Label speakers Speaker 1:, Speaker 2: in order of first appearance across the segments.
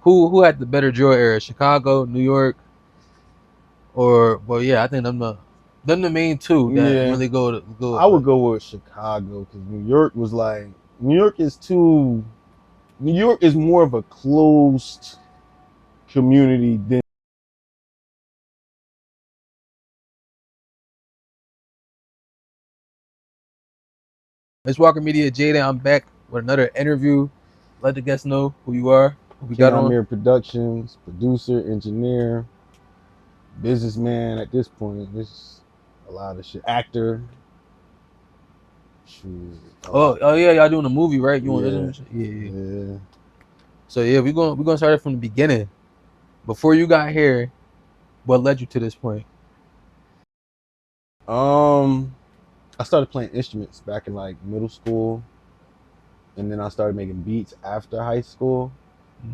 Speaker 1: Who had the better drill era? Chicago, New York, or well, yeah, I think them the main two that
Speaker 2: Yeah,
Speaker 1: really go
Speaker 2: I would
Speaker 1: like.
Speaker 2: go with Chicago because New York was like New York is too. New York is more of a closed community than.
Speaker 1: It's Walker Media, Jada. I'm back with another interview. Let the guests know who you are, who we got
Speaker 2: King
Speaker 1: on.
Speaker 2: Ameer Productions, producer, engineer, businessman at this point. This a lot of shit. Actor. Shoot, a lot.
Speaker 1: Oh yeah, y'all doing a movie, right? You
Speaker 2: Yeah,
Speaker 1: want yeah.
Speaker 2: yeah.
Speaker 1: So yeah, we're gonna start it from the beginning. Before you got here, what led you to this point?
Speaker 2: Um, I started playing instruments back in like middle school, and then I started making beats after high school.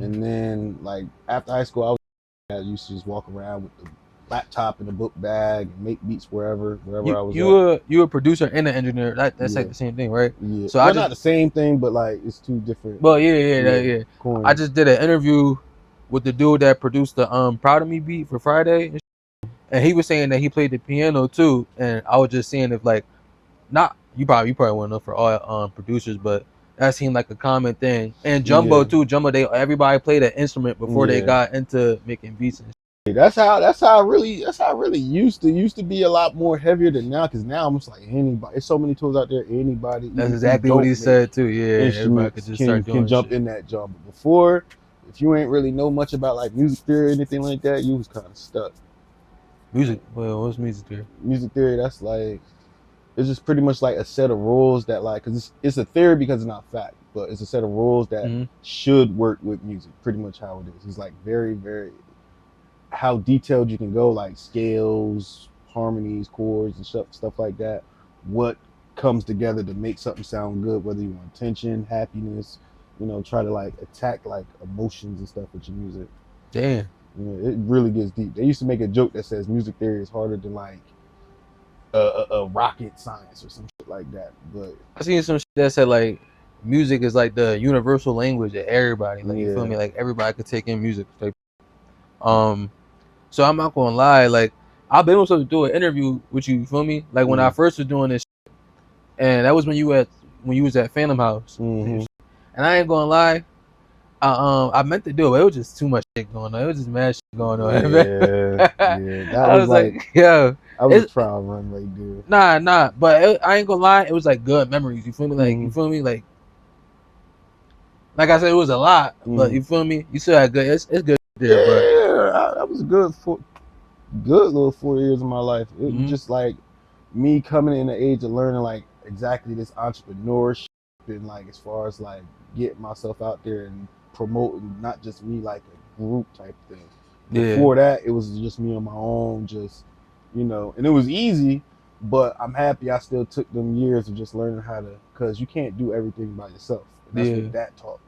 Speaker 2: And then like after high school, I used to just walk around with the laptop in a book bag and make beats wherever
Speaker 1: You
Speaker 2: I was
Speaker 1: you
Speaker 2: at.
Speaker 1: were you a producer and an engineer. That's like
Speaker 2: Yeah,
Speaker 1: the same thing, right?
Speaker 2: yeah.
Speaker 1: So I
Speaker 2: Well,
Speaker 1: just
Speaker 2: not the same thing, but like it's two different,
Speaker 1: well yeah
Speaker 2: yeah,
Speaker 1: yeah. I
Speaker 2: coins.
Speaker 1: just did an interview with the dude that produced the Proud of Me beat for Friday, and he was saying that he played the piano too. And I was just saying if like not you probably wouldn't know for all producers, but that seemed like a common thing. And Jumbo
Speaker 2: Yeah,
Speaker 1: too. Jumbo, they everybody played an instrument before they
Speaker 2: yeah.
Speaker 1: got into making beats. And
Speaker 2: That's how it really used to be a lot more heavier than now. Because now I'm just like anybody. There's so many tools out there. Anybody,
Speaker 1: that's
Speaker 2: even if you
Speaker 1: exactly what
Speaker 2: don't
Speaker 1: he
Speaker 2: make
Speaker 1: said too. Yeah, everybody could
Speaker 2: instruments,
Speaker 1: just start
Speaker 2: can
Speaker 1: doing
Speaker 2: jump
Speaker 1: shit.
Speaker 2: in that jump. But before, if you ain't really know much about like music theory or anything like that, you was kind of stuck.
Speaker 1: Music. Well, what's music there?
Speaker 2: Music theory, that's like it's just pretty much like a set of rules that like because it's a theory because it's not fact, but it's a set of rules that
Speaker 1: Mm-hmm.
Speaker 2: should work with music. Pretty much how it is. It's like very very how detailed you can go, like scales, harmonies, chords, and stuff like that. What comes together to make something sound good, whether you want tension, happiness, try to like attack like emotions and stuff with your music.
Speaker 1: Damn.
Speaker 2: It really gets deep. They used to make a joke that says music theory is harder than like a rocket science or some shit like that. But
Speaker 1: I seen some shit that said like music is like the universal language of everybody. Like you feel
Speaker 2: yeah,
Speaker 1: me? Like everybody could take in music. Like, um, so I'm not gonna lie. Like I've been supposed to do an interview with you. You feel me? Like when I
Speaker 2: mm,
Speaker 1: first was doing this, and that was when you was at Phantom House.
Speaker 2: mm-hmm.
Speaker 1: And I ain't gonna lie. I meant to do it. It was just too much shit going on. It was just mad shit going on.
Speaker 2: Yeah, yeah. That
Speaker 1: I
Speaker 2: was
Speaker 1: was
Speaker 2: like
Speaker 1: like, yo,
Speaker 2: that was a
Speaker 1: it's
Speaker 2: trial run right there.
Speaker 1: nah. But I ain't gonna lie. It was like good memories. You feel me? Like you
Speaker 2: Mm-hmm.
Speaker 1: feel me? Like I said, it was a lot, but
Speaker 2: Mm-hmm.
Speaker 1: you feel me? You still had good. It's good there, but
Speaker 2: Yeah, that was good little 4 years of my life. It was
Speaker 1: mm-hmm.
Speaker 2: just like me coming in the age of learning like exactly this entrepreneurship and like as far as like getting myself out there and promoting not just me like a group type thing.
Speaker 1: Yeah,
Speaker 2: Before that, it was just me on my own, just and it was easy. But I'm happy I still took them years of just learning how to, because you can't do everything by yourself. And that's
Speaker 1: yeah.
Speaker 2: what that taught me.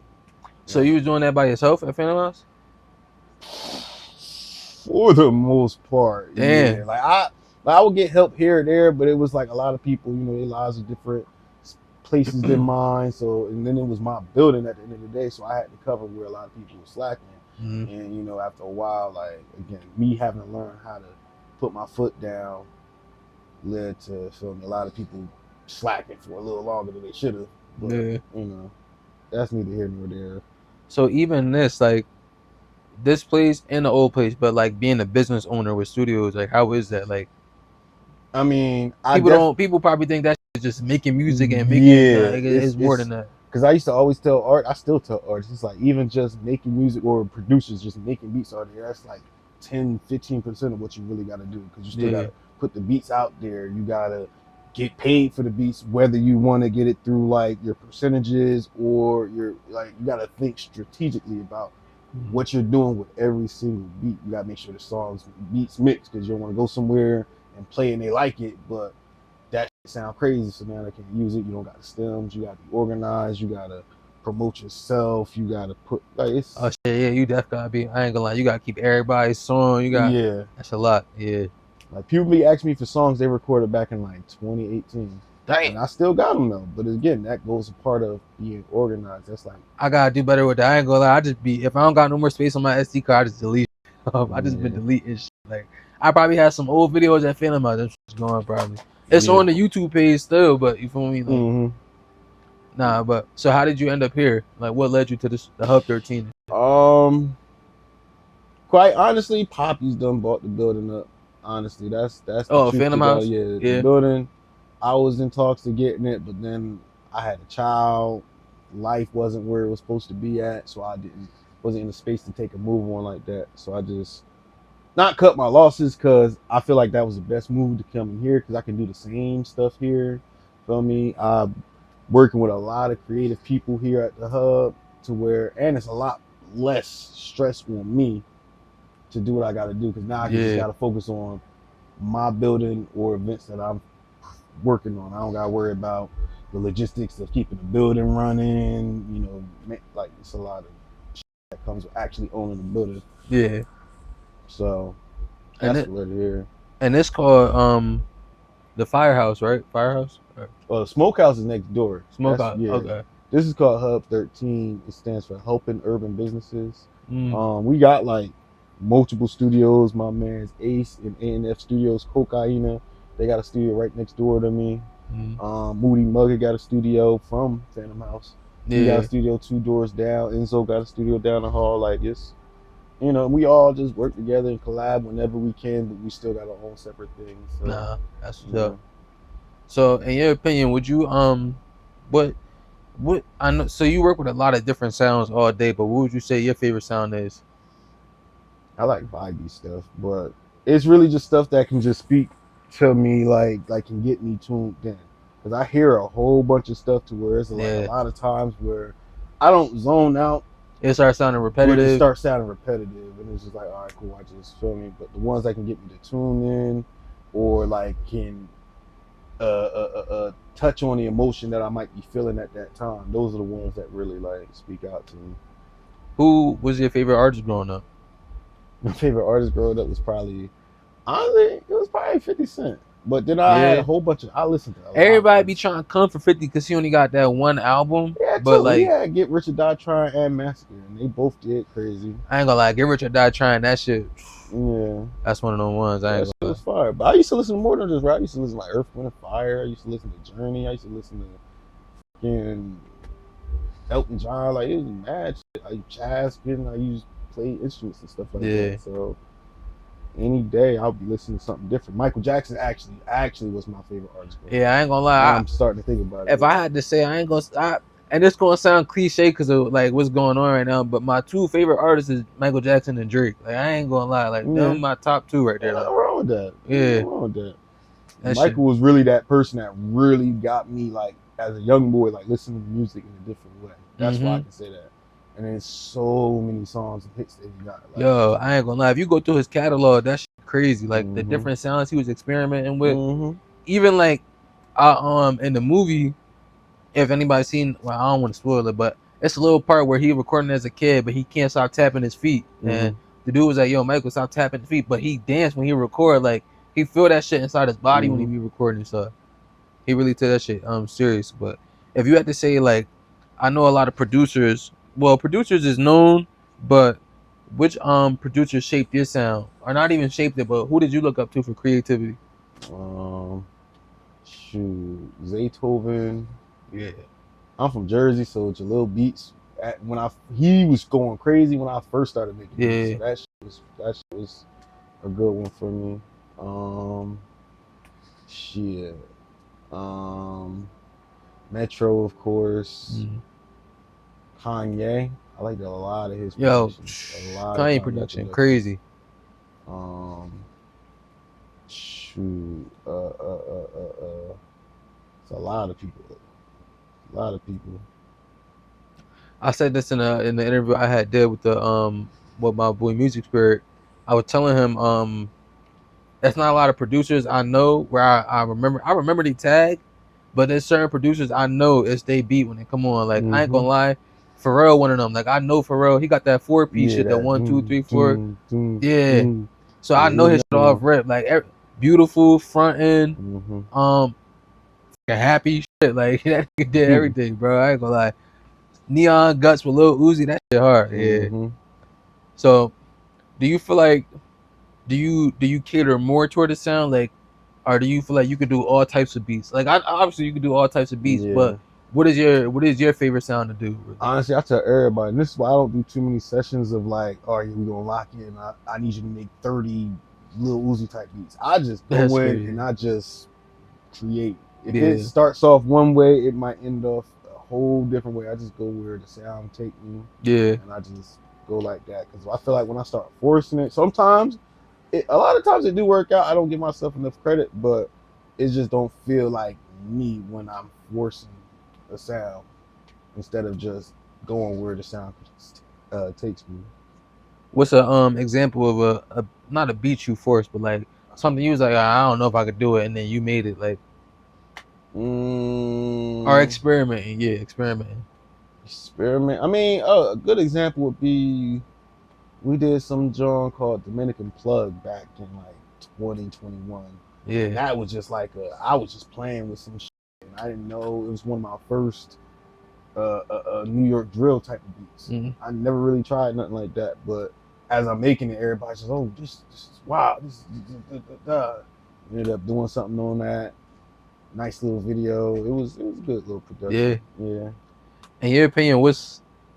Speaker 1: So you was doing that by yourself at Phantom House?
Speaker 2: For the most part, yeah.
Speaker 1: Damn.
Speaker 2: I would get help here or there, but it was like a lot of people, their lives are different places than mine. So, and then it was my building at the end of the day, so I had to cover where a lot of people were slacking.
Speaker 1: Mm-hmm.
Speaker 2: And after a while, like again, me having to learn how to put my foot down led to a lot of people slacking for a little longer than they should have. But
Speaker 1: Yeah.
Speaker 2: that's neither here nor there.
Speaker 1: So even this place and the old place, but like being a business owner with studios, like how is that? Like
Speaker 2: I mean, I
Speaker 1: people probably think that is just making music and making
Speaker 2: yeah,
Speaker 1: it's more than that.
Speaker 2: because I used to always tell art. I still tell artists, it's like even just making music or producers just making beats out there. That's like 10-15% of what you really got to do, because you still got
Speaker 1: Yeah.
Speaker 2: to put the beats out there. You got to get paid for the beats, whether you want to get it through like your percentages or your like. You got to think strategically about what you're doing with every single beat. You got to make sure the beats mix, because you don't want to go somewhere and play and they like it, but that sound crazy, so now they can't use it. You don't got the stems. You got to be organized. You got to promote yourself. You got to put like
Speaker 1: Oh
Speaker 2: it's
Speaker 1: shit, yeah, you definitely gotta be. I ain't gonna lie, you gotta keep everybody's song.
Speaker 2: yeah.
Speaker 1: That's a lot. Yeah.
Speaker 2: Like people be asking me for songs they recorded back in like 2018.
Speaker 1: Dang.
Speaker 2: And I still got them though. But again, that goes a part of being organized. That's like
Speaker 1: I gotta do better with that. I ain't gonna lie. I just be if I don't got no more space on my SD card, I just delete. I just been deleting shit. Like I probably have some old videos that feeling about them shit's going probably. It's on the YouTube page still, but you feel me? Like, nah, but so how did you end up here? Like what led you to the Hub 13?
Speaker 2: Quite honestly, Poppy's done bought the building up. Honestly, that's the truth
Speaker 1: Phantom
Speaker 2: to go.
Speaker 1: House?
Speaker 2: Yeah, the building. I was in talks to getting it, but then I had a child. Life wasn't where it was supposed to be at, so I wasn't in the space to take a move on like that. So I just not cut my losses because I feel like that was the best move to come in here because I can do the same stuff here. Feel me? I'm working with a lot of creative people here at the Hub to where, and it's a lot less stress on me to do what I got to do because now I just got to focus on my building or events that I'm working on. I don't got to worry about the logistics of keeping the building running. You know, like it's a lot of shit that comes with actually owning the building.
Speaker 1: Yeah.
Speaker 2: So that's what it is.
Speaker 1: And it's called the Firehouse, right? Firehouse.
Speaker 2: Smokehouse is next door.
Speaker 1: Smokehouse. Okay.
Speaker 2: This is called Hub 13. It stands for Helping Urban Businesses. We got like multiple studios. My man's Ace in A&F Studios, Cocaina. They got a studio right next door to me. Moody Mugger got a studio from Phantom House. He got a studio 2 doors down. Enzo got a studio down the hall. Like this, you know, we all just work together and collab whenever we can, but we still got our own separate things. So,
Speaker 1: nah, that's what's up. So, in your opinion, would you what I know? So you work with a lot of different sounds all day, but what would you say your favorite sound is?
Speaker 2: I like vibey stuff, but it's really just stuff that can just speak to me, like can get me tuned in. Because I hear a whole bunch of stuff to where it's like a lot of times where I don't zone out.
Speaker 1: It starts sounding repetitive.
Speaker 2: It starts sounding repetitive, and it's just like, all right, cool, I just feel me. But the ones that can get me to tune in, or like can touch on the emotion that I might be feeling at that time, those are the ones that really like speak out to me.
Speaker 1: Who was your favorite artist growing up?
Speaker 2: My favorite artist growing up was probably, honestly, it was probably 50 Cent. But then I had a whole bunch of, I listened to a lot.
Speaker 1: Everybody be trying to come for 50 because he only got that one album.
Speaker 2: Yeah,
Speaker 1: but like,
Speaker 2: he had Get Rich or Die Trying and Massacre, and they both did crazy.
Speaker 1: I ain't gonna lie, Get Rich or Die Trying, that shit.
Speaker 2: Yeah.
Speaker 1: That's one of those ones. I ain't
Speaker 2: that shit was fire. But I used to listen to more than just rap. I used to listen to like Earth, Wind, and Fire. I used to listen to Journey. I used to listen to fucking Elton John. Like, it was mad shit. I jazz, I used to play instruments and stuff like that. So any day I'll be listening to something different. Michael Jackson actually was my favorite artist.
Speaker 1: Yeah, I ain't gonna lie.
Speaker 2: I'm starting to think about it.
Speaker 1: If I had to say, I ain't gonna stop. And it's gonna sound cliche because of like what's going on right now, but my 2 favorite artists is Michael Jackson and Drake. Like I ain't gonna lie, like them my top 2 right there.
Speaker 2: Nothing wrong with that.
Speaker 1: Yeah,
Speaker 2: nothing wrong with that. Michael was really that person that really got me, like as a young boy, like listening to music in a different way. That's why I can say that. And there's so many songs and hits that he got. Like,
Speaker 1: yo, I ain't gonna lie. If you go through his catalog, that's crazy. Like the different sounds he was experimenting with. Even like, in the movie. If anybody's seen, well, I don't want to spoil it, but it's a little part where he recording as a kid, but he can't stop tapping his feet. And the dude was like, yo, Michael, stop tapping the feet. But he danced when he record, like he feel that shit inside his body when he be recording. So he really took that shit serious. But if you had to say, like, I know a lot of producers, well, producers is known, but which producers shaped your sound? Or not even shaped it, but who did you look up to for creativity?
Speaker 2: Shoot, Zaytoven.
Speaker 1: Yeah,
Speaker 2: I'm from Jersey, so Jalil Beats. He was going crazy when I first started making beats. So that shit was a good one for me. Metro, of course. Kanye. I liked a lot of his production.
Speaker 1: Kanye production, crazy.
Speaker 2: It's a lot of people.
Speaker 1: I said this in the interview I did with with my boy Music Spirit. I was telling him that's not a lot of producers I know where I remember the tag, but there's certain producers I know it's they beat when they come on. Like I ain't gonna lie, Pharrell one of them. Like I know Pharrell, he got that 4-piece shit, that 1, 2, 3, 4. So I know his shit off rip. Like beautiful front end. happy shit. Like that nigga did everything, bro. I ain't gonna lie. Neon Guts with Lil Uzi, that shit hard. Yeah.
Speaker 2: Mm-hmm.
Speaker 1: So, do you feel like do you cater more toward the sound, like, or do you feel like you could do all types of beats? Like, obviously you could do all types of beats,
Speaker 2: Yeah.
Speaker 1: but what is your favorite sound to do? Really?
Speaker 2: Honestly, I tell everybody, and this is why I don't do too many sessions of like, all right, we're gonna lock in. I need you to make 30 Lil Uzi type beats. I just
Speaker 1: That's
Speaker 2: go in
Speaker 1: crazy.
Speaker 2: and I just create. If
Speaker 1: Yeah.
Speaker 2: it starts off one way, it might end off a whole different way. I just go where the sound take me,
Speaker 1: Yeah.
Speaker 2: and I just go like that. Because I feel like when I start forcing it, sometimes, a lot of times it do work out. I don't give myself enough credit, but it just don't feel like me when I'm forcing a sound instead of just going where the sound takes me.
Speaker 1: What's a example of a not a beat you forced, but like something you was like, I don't know if I could do it, and then you made it, like, or experimenting. Yeah, experimenting.
Speaker 2: Experiment. I mean, a good example would be we did some joint called Dominican Plug back in like 2021.
Speaker 1: Yeah.
Speaker 2: And that was just like I was just playing with some shit, and I didn't know it was one of my first New York drill type of beats.
Speaker 1: Mm-hmm.
Speaker 2: I never really tried nothing like that, but as I'm making it, everybody says, "Oh, this is wow, this is ended up doing something on that. Nice little video. It was a good little production. Yeah.
Speaker 1: In your opinion,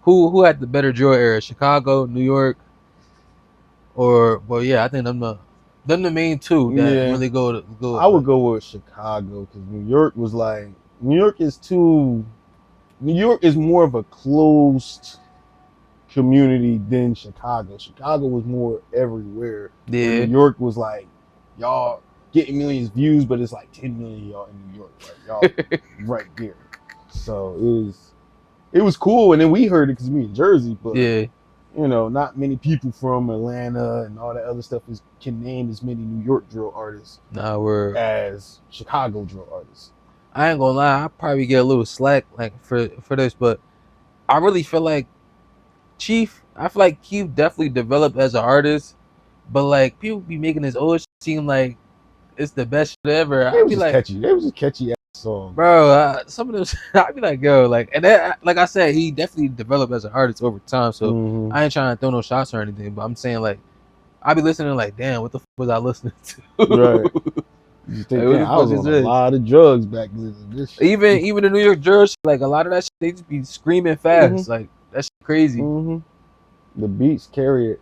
Speaker 1: who had the better drill era? Chicago, New York, or well, yeah, I think them the main two that really go.
Speaker 2: I would go with Chicago because New York was like New York is more of a closed community than Chicago. Chicago was more everywhere.
Speaker 1: Yeah.
Speaker 2: Where New York was like, y'all getting millions of views, but it's like 10 million y'all in New York. Like y'all right there. So it was cool, and then we heard it because we in Jersey, but
Speaker 1: yeah,
Speaker 2: you know, not many people from Atlanta and all that other stuff can name as many New York drill artists as Chicago drill artists.
Speaker 1: I ain't gonna lie, I probably get a little slack like for this, but I really feel like Keith definitely developed as an artist, but like people be making his old shit seem like it's the best shit ever.
Speaker 2: It was just catchy. It was just catchy ass song,
Speaker 1: bro. Some of them, I'd be like, yo, like, and that, like I said, he definitely developed as an artist over time. So I ain't trying to throw no shots or anything, but I'm saying like, I be listening like, damn, what the fuck was I listening to?
Speaker 2: Right. You think, like, I was on a lot of drugs back then. This shit.
Speaker 1: Even the New York drill shit, like a lot of that shit, they just be screaming fast. Like that's crazy.
Speaker 2: The beats carry it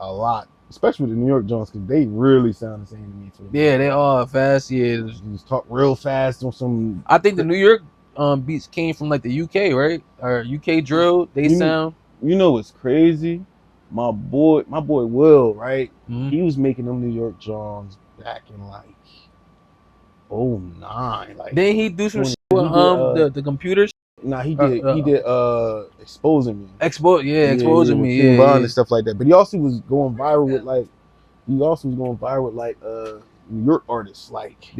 Speaker 2: a lot, especially with the New York Jones, because they really sound the same to me too.
Speaker 1: Yeah, they all fast. Yeah,
Speaker 2: you just talk real fast on some.
Speaker 1: I think the New York beats came from like the UK, right? Or UK drill. They sound.
Speaker 2: You know what's crazy? My boy Will, right? He was making them New York Jones back in like 09. Like,
Speaker 1: then he do some shit with the computers.
Speaker 2: Nah, he did Exposing Me.
Speaker 1: Exposing Me.
Speaker 2: King Von and stuff like that. But he also was going viral with like New York artists, like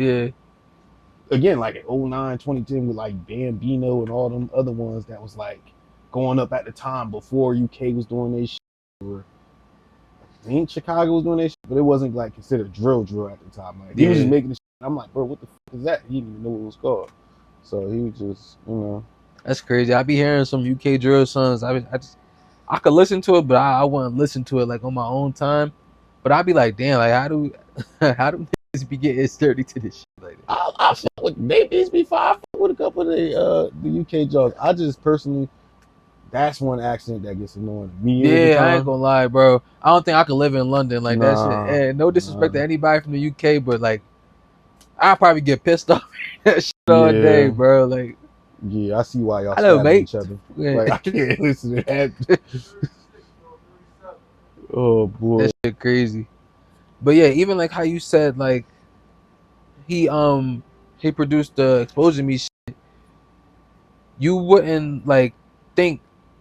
Speaker 2: again, like at 09, 2010 with like Bambino and all them other ones that was like going up at the time before UK was doing their shit. Or I think Chicago was doing their shit, but it wasn't like considered drill at the time. Like he was just making the shit. I'm like, bro, what the fuck is that? He didn't even know what it was called. So he was just, you know.
Speaker 1: That's crazy. I be hearing some UK drill songs. I could listen to it, but I wouldn't listen to it like on my own time. But I'd be like, damn, like how do niggas be getting sturdy to this shit like that?
Speaker 2: I fuck with babies before I fuck with a couple of the UK jobs. I just personally, that's one accent that gets annoying to me.
Speaker 1: Yeah, I ain't gonna lie, bro. I don't think I could live in London like that shit. And no disrespect to anybody from the UK, but like I'd probably get pissed off that shit all day, bro. Like,
Speaker 2: yeah, I see why y'all stab each other. Like, I can't listen to that. Oh boy,
Speaker 1: that shit crazy. But yeah, even like how you said, like he produced the Exposing Me shit. You wouldn't like think,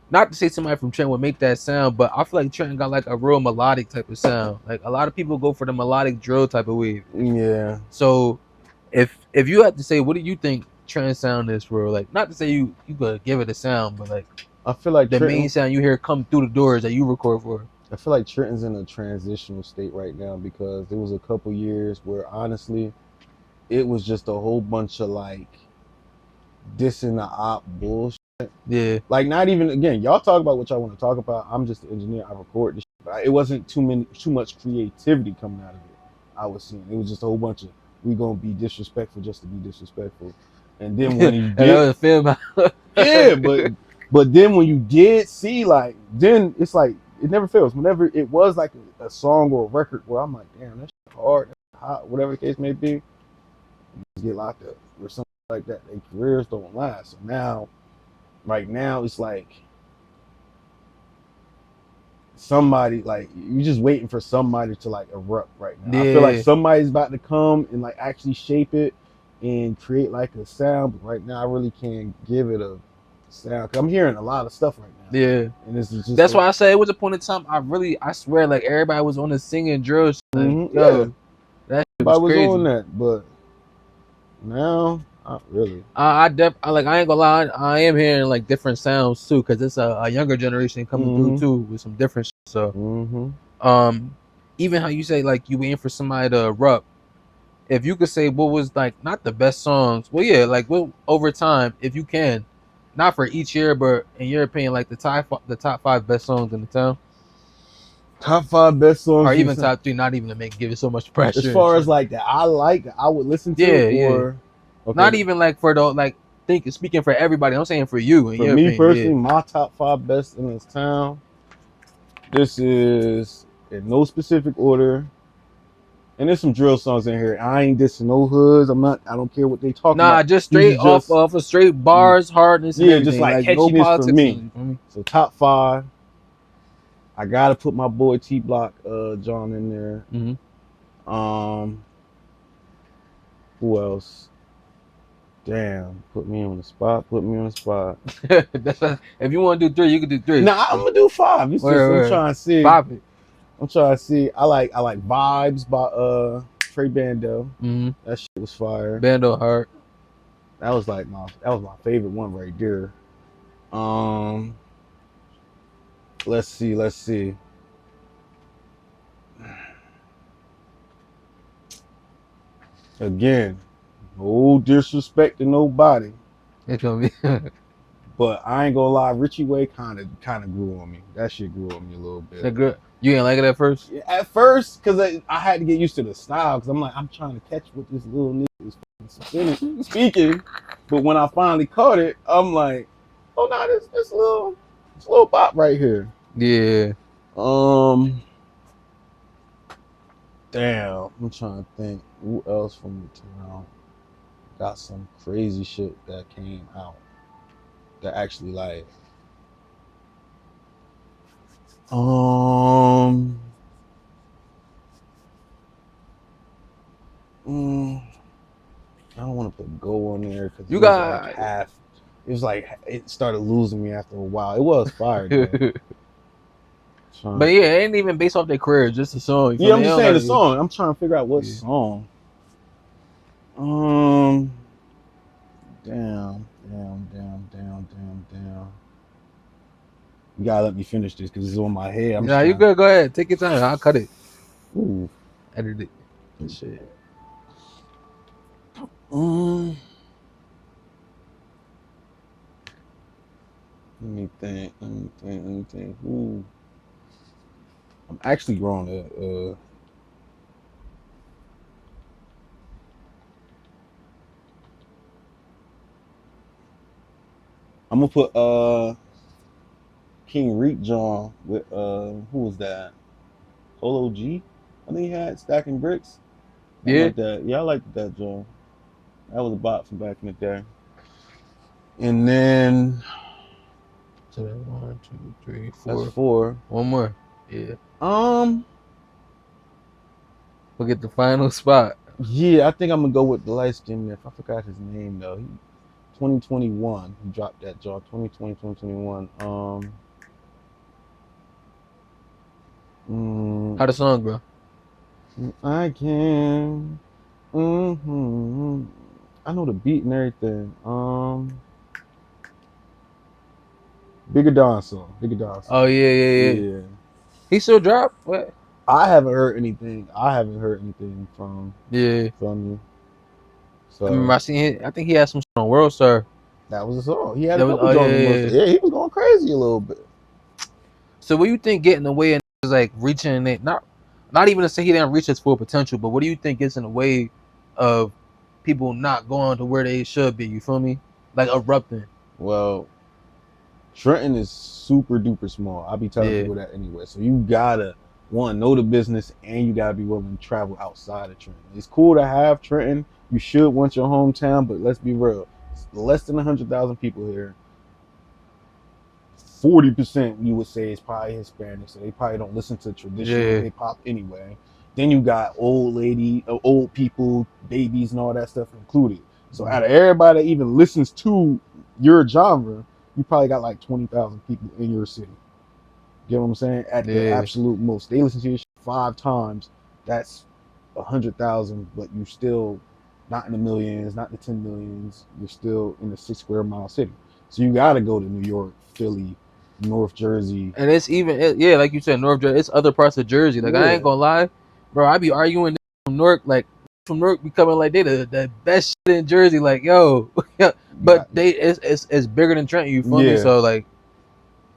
Speaker 1: not to say somebody from Trenton would make that sound, but I feel like Trenton got like a real melodic type of sound. Like a lot of people go for the melodic drill type of wave.
Speaker 2: Yeah.
Speaker 1: So if you had to say, what do you think Trenton sound is for? Like, not to say you could give it a sound, but like
Speaker 2: I feel like
Speaker 1: the main sound you hear come through the doors that you record for.
Speaker 2: I feel like Trenton's in a transitional state right now because there was a couple years where honestly, it was just a whole bunch of like dissing the op bullshit.
Speaker 1: Yeah.
Speaker 2: Like, not even, again, y'all talk about what y'all want to talk about. I'm just an engineer. I record this shit. But it wasn't too much creativity coming out of it. I was seeing it was just a whole bunch of we gonna be disrespectful just to be disrespectful. And then when you
Speaker 1: And that was
Speaker 2: did,
Speaker 1: a film.
Speaker 2: yeah, but then when you did see, like, then it's like it never fails. Whenever it was like a song or a record where I'm like, damn, that's hard, that's hot, whatever the case may be, get locked up or something like that. Their careers don't last. So now, right now, it's like somebody, like, you're just waiting for somebody to like erupt right now. I feel like somebody's about to come and like actually shape it and create like a sound, but right now I really can't give it a sound. 'Cause I'm hearing a lot of stuff right now.
Speaker 1: Yeah.
Speaker 2: And this is just
Speaker 1: That's why I say it was a point in time I swear, like, everybody was on the singing drill shit. Like, yo,
Speaker 2: yeah,
Speaker 1: that shit
Speaker 2: I
Speaker 1: was
Speaker 2: was
Speaker 1: crazy.
Speaker 2: on that, but now not really.
Speaker 1: I ain't gonna lie, I am hearing like different sounds too, because it's a younger generation coming through too with some different shit. So even how you say like you waiting for somebody to erupt, if you could say what was like not the best songs, well, yeah, like what over time, if you can, not for each year, but in your opinion, like the top 5 best songs in the town,
Speaker 2: top 5 best songs,
Speaker 1: or even top 3, not even to give it so much pressure.
Speaker 2: As far as like that I would listen to, or
Speaker 1: okay. Not even like for the like speaking for everybody. I'm saying for you.
Speaker 2: For me opinion, personally, my top 5 best in this town. This is in no specific order. And there's some drill songs in here. I ain't dissing no hoods. I don't care what they talking about.
Speaker 1: Nah, just straight off of straight bars, hardness, and everything.
Speaker 2: Just like catchiness no politics for me. So top 5. I gotta put my boy T Block John in there. Who else? Damn, put me on the spot.
Speaker 1: If you want to do 3, you can do 3.
Speaker 2: Nah, I'm gonna do 5. It's just I'm trying to see. I'm trying to see. I like Vibes by Trey Bando. That shit was fire.
Speaker 1: Bando hard.
Speaker 2: That was my favorite one right there. Let's see. Again, no disrespect to nobody.
Speaker 1: It's gonna be.
Speaker 2: But I ain't gonna lie, Richie Way kind of grew on me. That shit grew on me a little bit.
Speaker 1: You didn't like it at first?
Speaker 2: Yeah, at first, because I had to get used to the style. Because I'm trying to catch what this little nigga is speaking. But when I finally caught it, I'm like, oh no, this little bop right here.
Speaker 1: Yeah.
Speaker 2: Damn, I'm trying to think who else from the town got some crazy shit that came out that actually like. I don't want to put Go on there because you got like half. It was like it started losing me after a while. It was fire though.
Speaker 1: But yeah, it ain't even based off their career, just a song.
Speaker 2: Yeah, I'm just saying the song. I'm trying to figure out what song. Damn. You gotta let me finish this because it's on my head.
Speaker 1: Nah, you good. Go ahead. Take your time. I'll cut it.
Speaker 2: Ooh.
Speaker 1: Edit it. Good shit.
Speaker 2: Let me think. Ooh. I'm actually growing I'm gonna put King Reek John with who was that? Polo G? I think he had Stacking Bricks.
Speaker 1: Yeah.
Speaker 2: Like that. Yeah, I liked that John. That was a bot from back in the day. And then
Speaker 1: so 1, 2, 3, 4.
Speaker 2: That's 4.
Speaker 1: One more. Yeah. We'll get the final spot.
Speaker 2: Yeah, I think I'm gonna go with the light skin. If I forgot his name though. 2021. He dropped that jaw. 2020, 2021.
Speaker 1: How the song, bro?
Speaker 2: I can. I know the beat and everything. Bigger Don song.
Speaker 1: Oh yeah. He still dropped? What?
Speaker 2: I haven't heard anything. from you. So
Speaker 1: I remember I seen him. I think he had some on World Star.
Speaker 2: That was a song. He had
Speaker 1: That
Speaker 2: a
Speaker 1: was
Speaker 2: couple songs. Yeah, he was going crazy a little bit.
Speaker 1: So what do you think getting away and is like reaching it? Not even to say he didn't reach his full potential, but what do you think gets in the way of people not going to where they should be? You feel me? Like erupting.
Speaker 2: Well, Trenton is super duper small. I'll be telling people that anyway. So you gotta know the business, and you gotta be willing to travel outside of Trenton. It's cool to have Trenton. You should want your hometown, but let's be real. It's less than 100,000 people here. 40% you would say is probably Hispanic, so they probably don't listen to traditional hip hop anyway. Then you got old people, babies, and all that stuff included. So out of everybody that even listens to your genre, you probably got like 20,000 people in your city. Get what I'm saying? At the absolute most, they listen to your shit 5 times. That's 100,000, but you still not in the millions, not the 10 millions. You're still in the 6 square mile city. So you got to go to New York, Philly, North Jersey,
Speaker 1: and it's even like you said, North Jersey. It's other parts of Jersey. Like I ain't gonna lie, bro. I be arguing from Newark, like from Newark becoming like they the best shit in Jersey. Like yo, but it's bigger than Trenton. You feel me? So like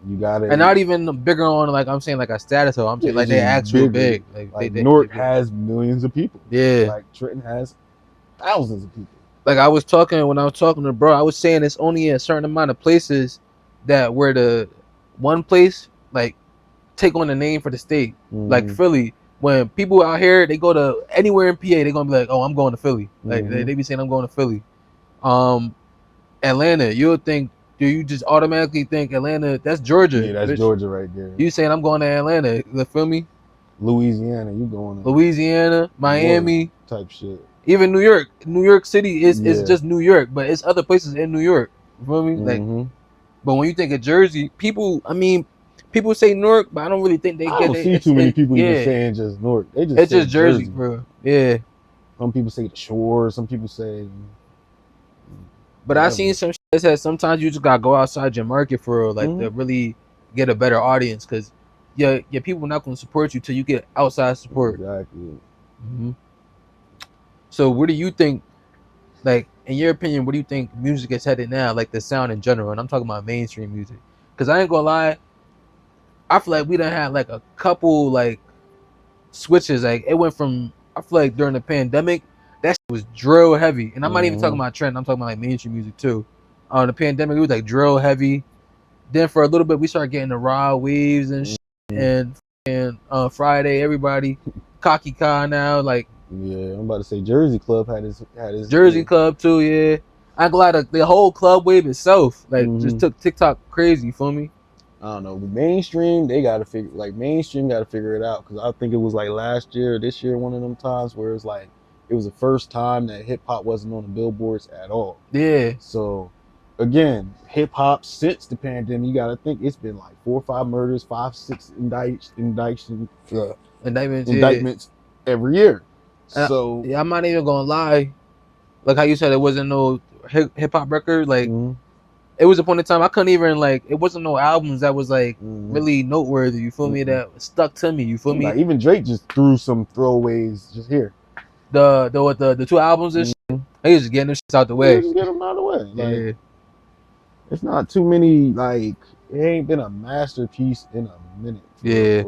Speaker 2: you got it,
Speaker 1: and not even bigger on like I'm saying like a status. So I'm saying like they actual big.
Speaker 2: Like Newark has millions of people.
Speaker 1: Yeah,
Speaker 2: like Trenton has thousands of people.
Speaker 1: Like I was talking to bro, I was saying it's only a certain amount of places that where the one place like take on the name for the state. Like Philly, when people out here they go to anywhere in PA, they're gonna be like, oh, I'm going to Philly. Like they be saying I'm going to Philly. Atlanta, you'll think, do you just automatically think Atlanta? That's Georgia.
Speaker 2: Yeah, that's bitch. Georgia right there.
Speaker 1: You saying I'm going to Atlanta? You feel me?
Speaker 2: Louisiana, you going to
Speaker 1: Louisiana, Miami,
Speaker 2: type shit.
Speaker 1: Even New York City is just New York, but it's other places in New York. You feel me? Like, but when you think of Jersey, people say Newark, but I don't really think they
Speaker 2: I don't see too many people even saying just Newark. They just it's Jersey,
Speaker 1: bro. Yeah.
Speaker 2: Some people say the shore. Some people say.
Speaker 1: But I seen some shit that says sometimes you just gotta go outside your market for to really get a better audience, because your people not gonna support you till you get outside support.
Speaker 2: Exactly.
Speaker 1: So what do you think, like, in your opinion, what do you think music is headed now, like the sound in general? And I'm talking about mainstream music. Because I ain't gonna lie, I feel like we done had like a couple like switches. Like it went from, I feel like during the pandemic, that shit was drill heavy. And I'm not even talking about trend, I'm talking about like mainstream music too. The pandemic, it was like drill heavy. Then for a little bit, we started getting the raw waves and shit. And Friday, everybody, Cocky Ka now, like,
Speaker 2: yeah, I'm about to say Jersey Club had his
Speaker 1: Jersey Club too, yeah. I'm glad the whole club wave itself, like, just took TikTok crazy, you feel me?
Speaker 2: I don't know. Mainstream, they gotta mainstream gotta figure it out, because I think it was like last year, this year, one of them times where it's like it was the first time that hip hop wasn't on the billboards at all.
Speaker 1: Yeah.
Speaker 2: So again, hip hop since the pandemic, you gotta think it's been like 4 or 5 murders, 5, 6 indictments every year. So
Speaker 1: yeah, I'm not even gonna lie. Like how you said, it wasn't no hip hop record. Like it was a point in time I couldn't even like. It wasn't no albums that was like really noteworthy. You feel me? That stuck to me. You feel me?
Speaker 2: Like even Drake just threw some throwaways just here.
Speaker 1: The 2 albums and shit, he was just getting them shits out the way.
Speaker 2: Just get them out of the way. Like, it's not too many. Like it ain't been a masterpiece in a minute.
Speaker 1: Yeah.